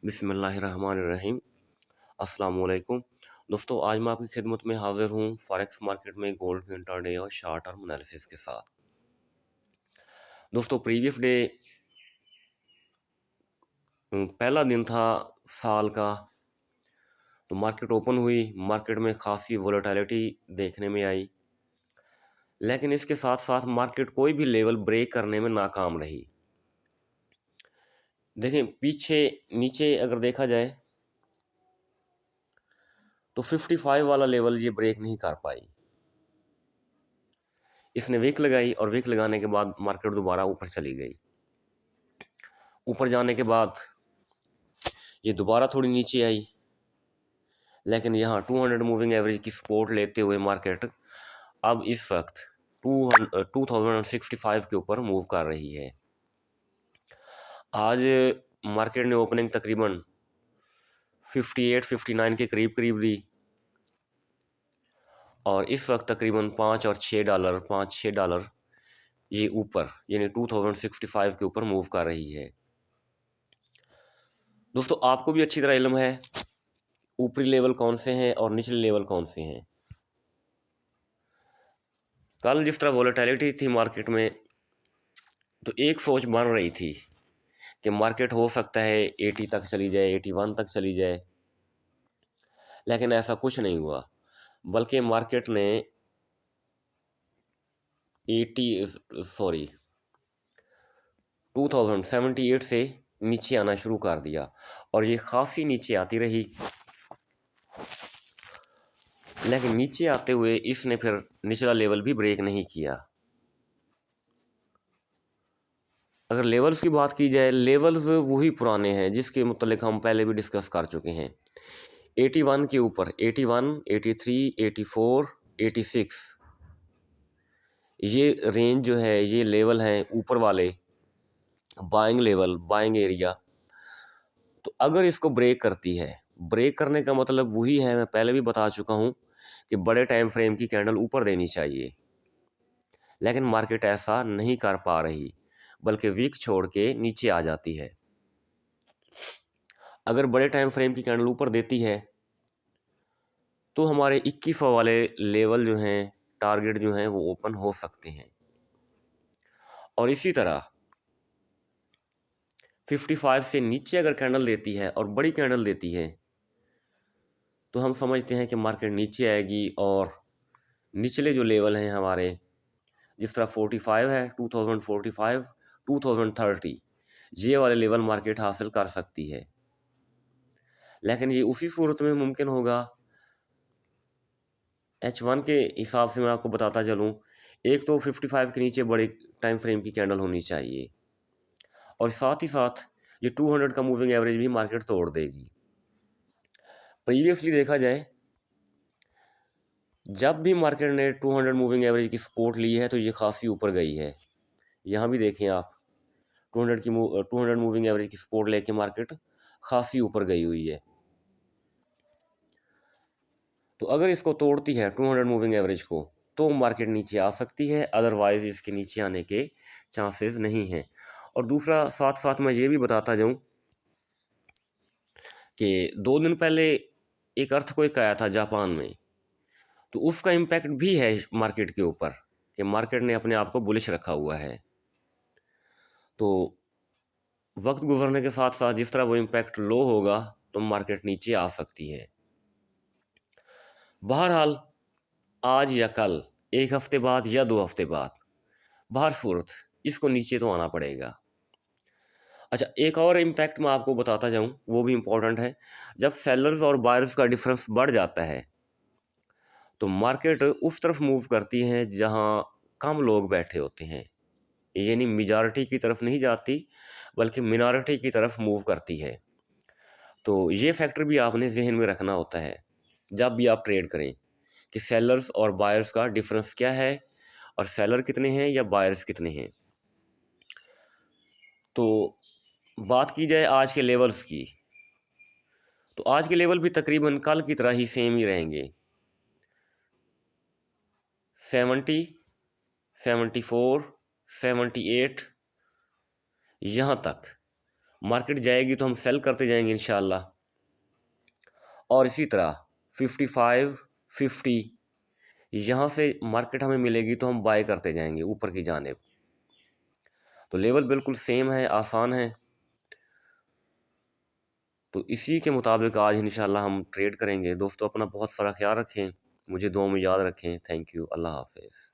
बिस्मिल्लाहिर्रहमानिर्रहीम। अस्सलाम वालेकुम दोस्तों, आज मैं आपकी खिदमत में हाजिर हूँ फॉरेक्स मार्केट में गोल्ड के इंट्राडे और शॉर्ट टर्म एनालिसिस के साथ। दोस्तों, प्रीवियस डे पहला दिन था साल का, तो मार्केट ओपन हुई। मार्केट में खासी वोलेटिलिटी देखने में आई, लेकिन इसके साथ साथ मार्केट कोई भी लेवल ब्रेक करने में नाकाम रही। देखें, पीछे नीचे अगर देखा जाए तो 55 वाला लेवल ये ब्रेक नहीं कर पाई। इसने वीक लगाई और वीक लगाने के बाद मार्केट दोबारा ऊपर चली गई। ऊपर जाने के बाद ये दोबारा थोड़ी नीचे आई, लेकिन यहाँ 200 मूविंग एवरेज की सपोर्ट लेते हुए मार्केट अब इस वक्त 2065 के ऊपर मूव कर रही है। आज मार्केट ने ओपनिंग तकरीबन 58-59 के करीब करीब दी और इस वक्त तकरीबन $5-6 ये ऊपर यानी 2065 के ऊपर मूव कर रही है। दोस्तों, आपको भी अच्छी तरह इल्म है ऊपरी लेवल कौन से हैं और निचले लेवल कौन से हैं। कल जिस तरह वोलेटिलिटी थी मार्केट में, तो एक सोच बन रही थी कि मार्केट हो सकता है 80 तक चली जाए, 81 तक चली जाए, लेकिन ऐसा कुछ नहीं हुआ। बल्कि मार्केट ने 2078 से नीचे आना शुरू कर दिया और ये खासी नीचे आती रही, लेकिन नीचे आते हुए इसने फिर निचला लेवल भी ब्रेक नहीं किया। अगर लेवल्स की बात की जाए, लेवल्स वही पुराने हैं जिसके मुतल्लिक हम पहले भी डिस्कस कर चुके हैं। 81 के ऊपर 81, 83, 84, 86 ये रेंज जो है, ये लेवल हैं ऊपर वाले, बाइंग लेवल, बाइंग एरिया। तो अगर इसको ब्रेक करती है, ब्रेक करने का मतलब वही है, मैं पहले भी बता चुका हूँ कि बड़े टाइम फ्रेम की कैंडल ऊपर देनी चाहिए, लेकिन मार्केट ऐसा नहीं कर पा रही, बल्कि वीक छोड़ के नीचे आ जाती है। अगर बड़े टाइम फ्रेम की कैंडल ऊपर देती है तो हमारे 2100 वाले लेवल जो हैं, टारगेट जो हैं, वो ओपन हो सकते हैं। और इसी तरह 55 से नीचे अगर कैंडल देती है और बड़ी कैंडल देती है तो हम समझते हैं कि मार्केट नीचे आएगी और निचले जो लेवल हैं हमारे, जिस तरह 45 है, 2045, 2030, ये वाले लेवल मार्केट हासिल कर सकती है। लेकिन ये उसी सूरत में मुमकिन होगा। H1 के हिसाब से मैं आपको बताता चलूँ, एक तो 55 के नीचे बड़े टाइम फ्रेम की कैंडल होनी चाहिए और साथ ही साथ ये 200 का मूविंग एवरेज भी मार्केट तोड़ देगी। प्रीवियसली देखा जाए, जब भी मार्केट ने 200 मूविंग एवरेज की सपोर्ट ली है तो ये खासी ऊपर गई है। यहाँ भी देखें आप, 200 मूविंग एवरेज की सपोर्ट लेके मार्केट खासी ऊपर गई हुई है। तो अगर इसको तोड़ती है 200 मूविंग एवरेज को, तो मार्केट नीचे आ सकती है, अदरवाइज इसके नीचे आने के चांसेस नहीं हैं। और दूसरा, साथ साथ मैं ये भी बताता जाऊं कि 2 दिन पहले एक अर्थक्वेक आया था जापान में, तो उसका इम्पैक्ट भी है मार्केट के ऊपर कि मार्केट ने अपने आप को बुलिश रखा हुआ है। तो वक्त गुजरने के साथ साथ जिस तरह वो इम्पैक्ट लो होगा तो मार्केट नीचे आ सकती है। बहरहाल, आज या कल, एक हफ्ते बाद या 2 हफ्ते बाद, बहर सूरत इसको नीचे तो आना पड़ेगा। अच्छा, एक और इम्पैक्ट मैं आपको बताता जाऊं, वो भी इम्पोर्टेंट है। जब सेलर्स और बायर्स का डिफरेंस बढ़ जाता है तो मार्केट उस तरफ मूव करती है जहां कम लोग बैठे होते हैं, यानी मेजॉरिटी की तरफ नहीं जाती बल्कि मिनॉरिटी की तरफ मूव करती है। तो ये फैक्टर भी आपने जहन में रखना होता है जब भी आप ट्रेड करें कि सेलर्स और बायर्स का डिफरेंस क्या है और सेलर कितने हैं या बायर्स कितने हैं। तो बात की जाए आज के लेवल्स की, तो आज के लेवल भी तकरीबन कल की तरह ही सेम ही रहेंगे। 70, 74, 78 यहाँ तक मार्केट जाएगी तो हम सेल करते जाएंगे इंशाल्लाह। और इसी तरह 55, 50 यहाँ से मार्केट हमें मिलेगी तो हम बाय करते जाएंगे ऊपर की जानिब। तो लेवल बिल्कुल सेम है, आसान है। तो इसी के मुताबिक आज इंशाल्लाह हम ट्रेड करेंगे। दोस्तों अपना बहुत सारा ख्याल रखें, मुझे दुआ में याद रखें। थैंक यू, अल्लाह हाफिज़।